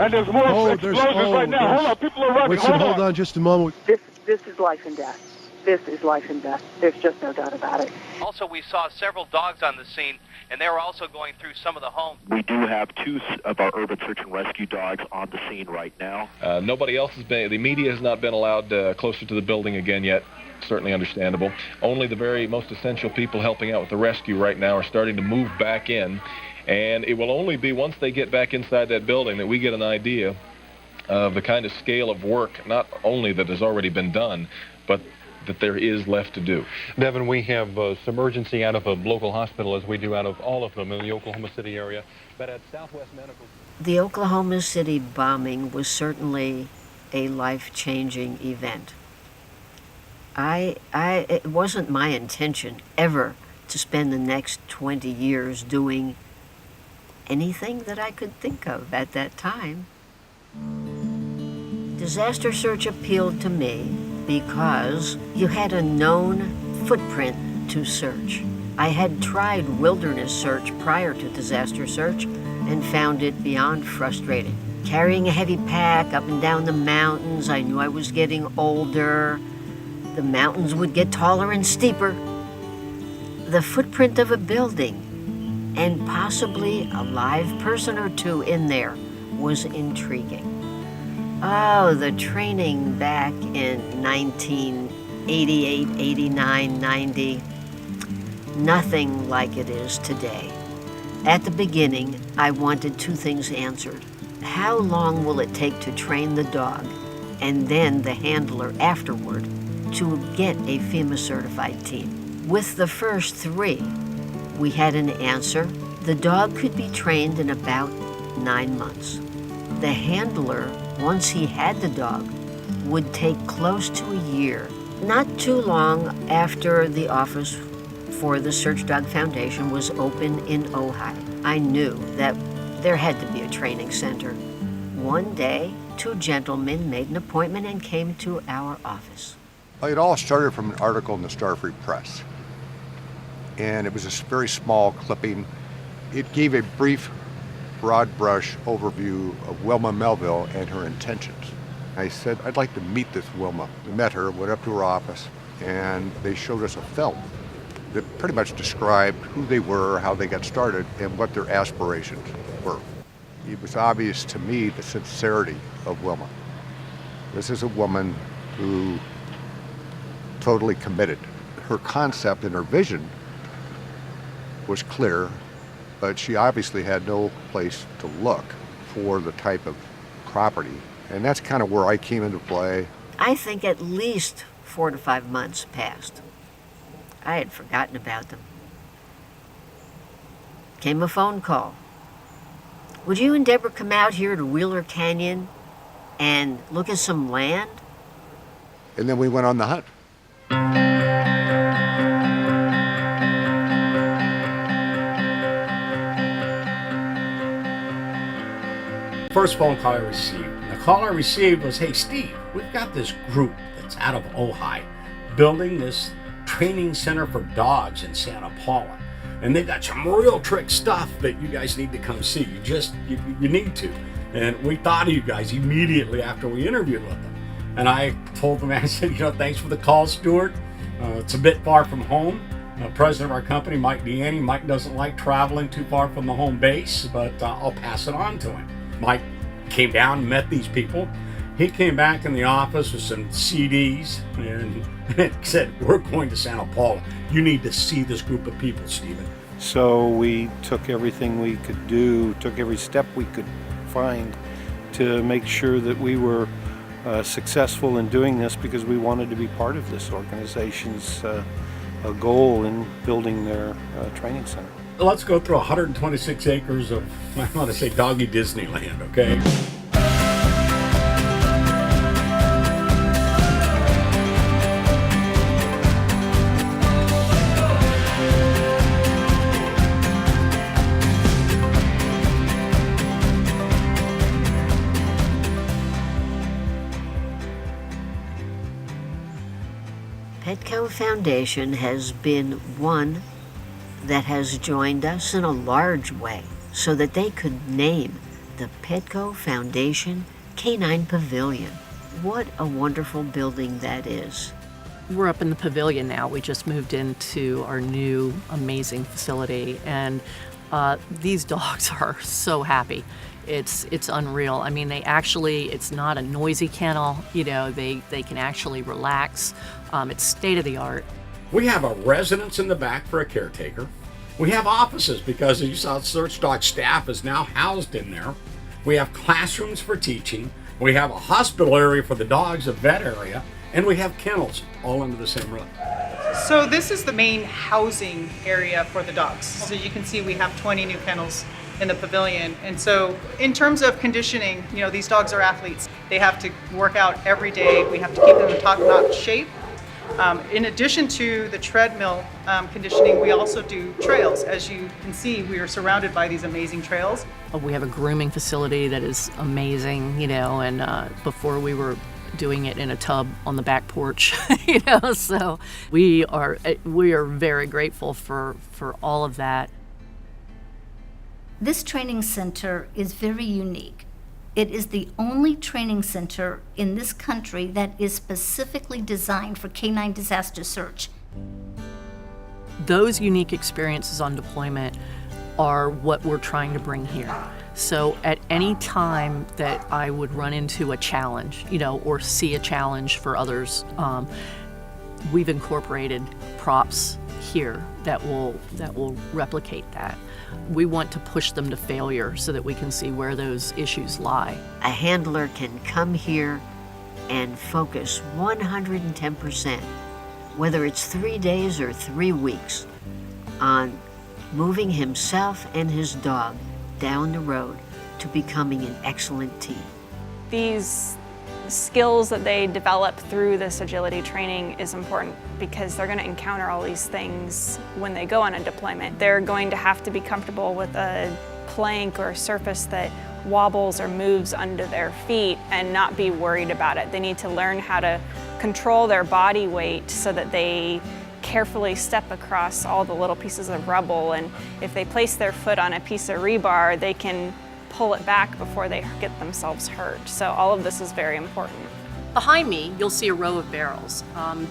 And there's more explosions right now. Hold on, people are running. Hold on just a moment. This is life and death. This is life and death. There's just no doubt about it. Also, we saw several dogs on the scene, and they were also going through some of the homes. We do have 2 of our urban search and rescue dogs on the scene right now. Nobody else has been, the media has not been allowed closer to the building again yet. Certainly understandable. Only the very most essential people helping out with the rescue right now are starting to move back in. And it will only be once they get back inside that building that we get an idea of the kind of scale of work, not only that has already been done, but that there is left to do. Devin, we have some urgency out of a local hospital, as we do out of all of them in the Oklahoma City area. But at Southwest Medical... The Oklahoma City bombing was certainly a life-changing event. It wasn't my intention ever to spend the next 20 years doing anything that I could think of at that time. Disaster search appealed to me because you had a known footprint to search. I had tried wilderness search prior to disaster search and found it beyond frustrating. Carrying a heavy pack up and down the mountains, I knew I was getting older. The mountains would get taller and steeper. The footprint of a building and possibly a live person or two in there was intriguing. Oh, the training back in 1988, 89, 90. Nothing like it is today. At the beginning, I wanted 2 things answered. How long will it take to train the dog, and then the handler afterward, to get a FEMA-certified team? With the first 3, we had an answer. The dog could be trained in about 9 months. The handler, once he had the dog, would take close to a year. Not too long after the office for the Search Dog Foundation was open in Ojai, I knew that there had to be a training center. One day, 2 gentlemen made an appointment and came to our office. It all started from an article in the Starfree Press. And it was a very small clipping. It gave a brief, broad brush overview of Wilma Melville and her intentions. I said, I'd like to meet this Wilma. We met her, went up to her office, and they showed us a film that pretty much described who they were, how they got started, and what their aspirations were. It was obvious to me the sincerity of Wilma. This is a woman who totally committed. Her concept and her vision was clear, but she obviously had no place to look for the type of property. And that's kind of where I came into play. I think at least 4 to 5 months passed. I had forgotten about them. Came a phone call. Would you and Deborah come out here to Wheeler Canyon and look at some land? And then we went on the hunt. First phone call I received. The call I received was, hey Steve, we've got this group that's out of Ojai building this training center for dogs in Santa Paula. And they've got some real trick stuff that you guys need to come see. You need to. And we thought of you guys immediately after we interviewed with them. And I told them, I said, thanks for the call, Stuart. It's a bit far from home. President of our company, Mike Deaney. Mike doesn't like traveling too far from the home base, but I'll pass it on to him. Mike came down and met these people. He came back in the office with some CDs and said, we're going to Santa Paula. You need to see this group of people, Stephen. So we took everything we could do, took every step we could find to make sure that we were successful in doing this, because we wanted to be part of this organization's goal in building their training center. Let's go through 126 acres of, I want to say, doggy Disneyland, okay? Petco Foundation has been one that has joined us in a large way so that they could name the Petco Foundation Canine Pavilion. What a wonderful building that is. We're up in the pavilion now. We just moved into our new amazing facility, and these dogs are so happy. It's unreal. I mean, it's not a noisy kennel. You know, they can actually relax. It's state of the art. We have a residence in the back for a caretaker. We have offices because, as you saw, Search Dog staff is now housed in there. We have classrooms for teaching. We have a hospital area for the dogs, a vet area, and we have kennels all under the same roof. So this is the main housing area for the dogs. So you can see we have 20 new kennels in the pavilion. And so in terms of conditioning, you know, these dogs are athletes. They have to work out every day. We have to keep them in top-notch shape. In addition to the treadmill conditioning, we also do trails. As you can see, we are surrounded by these amazing trails. We have a grooming facility that is amazing, you know, and before we were doing it in a tub on the back porch, you know, so we are very grateful for all of that. This training center is very unique. It is the only training center in this country that is specifically designed for canine disaster search. Those unique experiences on deployment are what we're trying to bring here. So at any time that I would run into a challenge, you know, or see a challenge for others, we've incorporated props here that will replicate that. We want to push them to failure so that we can see where those issues lie. A handler can come here and focus 110%, whether it's 3 days or 3 weeks, on moving himself and his dog down the road to becoming an excellent team. These skills that they develop through this agility training is important because they're going to encounter all these things when they go on a deployment. They're going to have to be comfortable with a plank or a surface that wobbles or moves under their feet and not be worried about it. They need to learn how to control their body weight so that they carefully step across all the little pieces of rubble, and if they place their foot on a piece of rebar, they can pull it back before they get themselves hurt. So all of this is very important. Behind me, you'll see a row of barrels.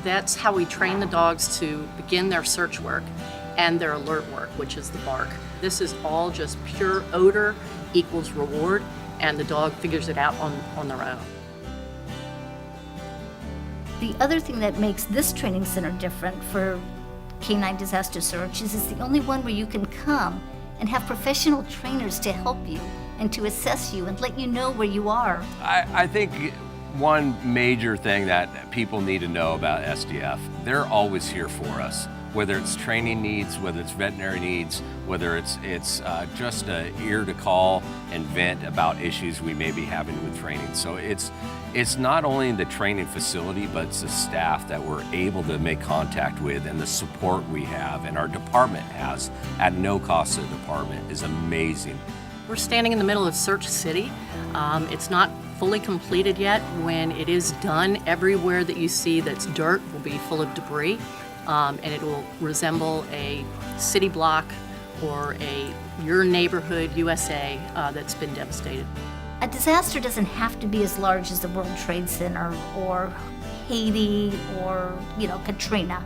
That's how we train the dogs to begin their search work and their alert work, which is the bark. This is all just pure odor equals reward, and the dog figures it out on their own. The other thing that makes this training center different for canine disaster search is it's the only one where you can come and have professional trainers to help you and to assess you and let you know where you are. I think one major thing that people need to know about SDF, they're always here for us. Whether it's training needs, whether it's veterinary needs, whether it's just an ear to call and vent about issues we may be having with training. So it's not only the training facility, but it's the staff that we're able to make contact with, and the support we have and our department has at no cost to the department is amazing. We're standing in the middle of Search City. It's not fully completed yet. When it is done, everywhere that you see that's dirt will be full of debris. And it will resemble a city block or your neighborhood USA that's been devastated. A disaster doesn't have to be as large as the World Trade Center or Haiti or, Katrina.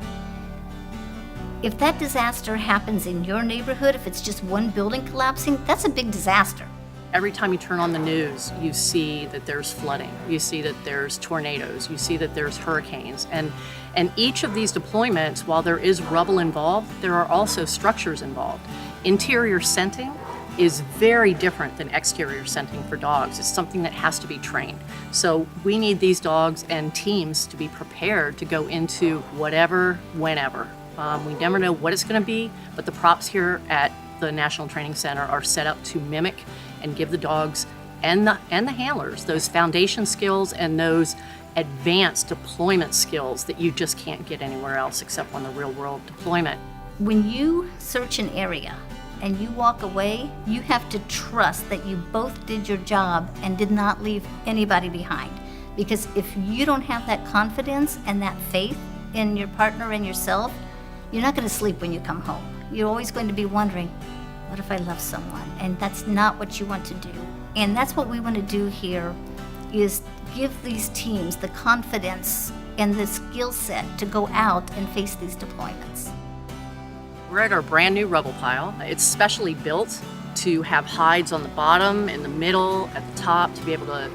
If that disaster happens in your neighborhood, if it's just one building collapsing, that's a big disaster. Every time you turn on the news, you see that there's flooding, you see that there's tornadoes, you see that there's hurricanes. And each of these deployments, while there is rubble involved, there are also structures involved. Interior scenting is very different than exterior scenting for dogs. It's something that has to be trained. So we need these dogs and teams to be prepared to go into whatever, whenever. We never know what it's going to be, but the props here at the National Training Center are set up to mimic and give the dogs and the handlers those foundation skills and those advanced deployment skills that you just can't get anywhere else except on the real world deployment. When you search an area and you walk away, you have to trust that you both did your job and did not leave anybody behind. Because if you don't have that confidence and that faith in your partner and yourself, you're not going to sleep when you come home. You're always going to be wondering, What if I love someone? And that's not what you want to do. And that's what we want to do here, is give these teams the confidence and the skill set to go out and face these deployments. We're at our brand new rubble pile. It's specially built to have hides on the bottom, in the middle, at the top, to be able to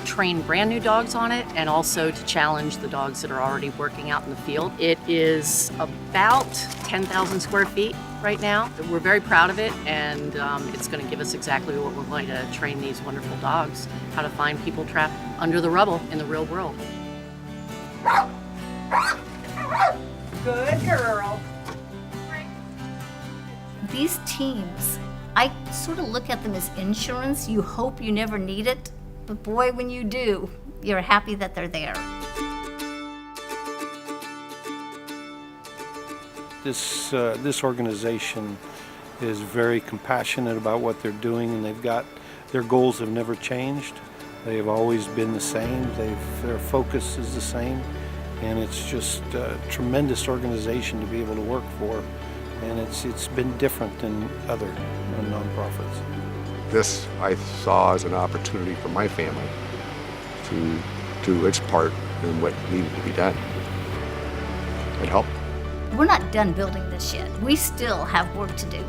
train brand new dogs on it, and also to challenge the dogs that are already working out in the field. It is about 10,000 square feet right now. We're very proud of it, and it's going to give us exactly what we're going to train these wonderful dogs, how to find people trapped under the rubble in the real world. Good girl. These teams, I sort of look at them as insurance. You hope you never need it, but boy, when you do, you're happy that they're there. This organization is very compassionate about what they're doing, and their goals have never changed. They have always been the same. Their focus is the same, and it's just a tremendous organization to be able to work for. And it's been different than other nonprofits. This I saw as an opportunity for my family to do its part in what needed to be done. It helped. We're not done building this yet. We still have work to do.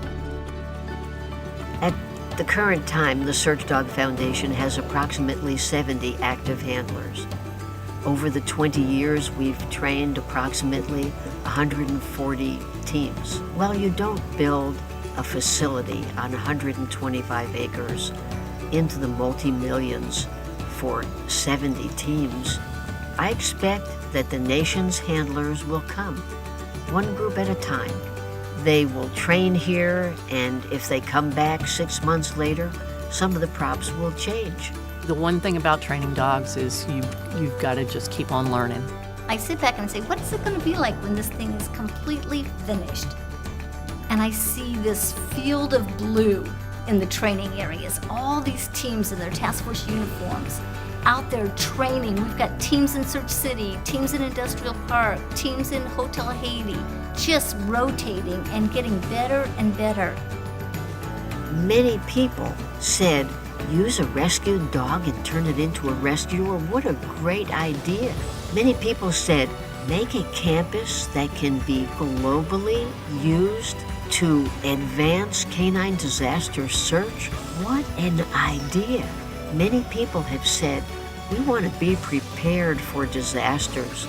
At the current time, the Search Dog Foundation has approximately 70 active handlers. Over the 20 years, we've trained approximately 140 teams. While you don't build a facility on 125 acres into the multi-millions for 70 teams, I expect that the nation's handlers will come, one group at a time. They will train here, and if they come back 6 months later, some of the props will change. The one thing about training dogs is you've got to just keep on learning. I sit back and say, what is it going to be like when this thing is completely finished? And I see this field of blue in the training areas, all these teams in their task force uniforms out there training. We've got teams in Search City, teams in Industrial Park, teams in Hotel Haiti, just rotating and getting better and better. Many people said, use a rescued dog and turn it into a rescuer? What a great idea. Many people said, make a campus that can be globally used to advance canine disaster search? What an idea. Many people have said, we want to be prepared for disasters.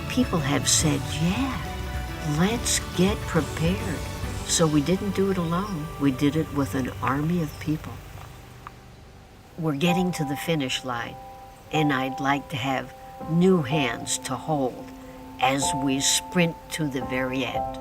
People have said, yeah, let's get prepared. So we didn't do it alone. We did it with an army of people. We're getting to the finish line, and I'd like to have new hands to hold as we sprint to the very end.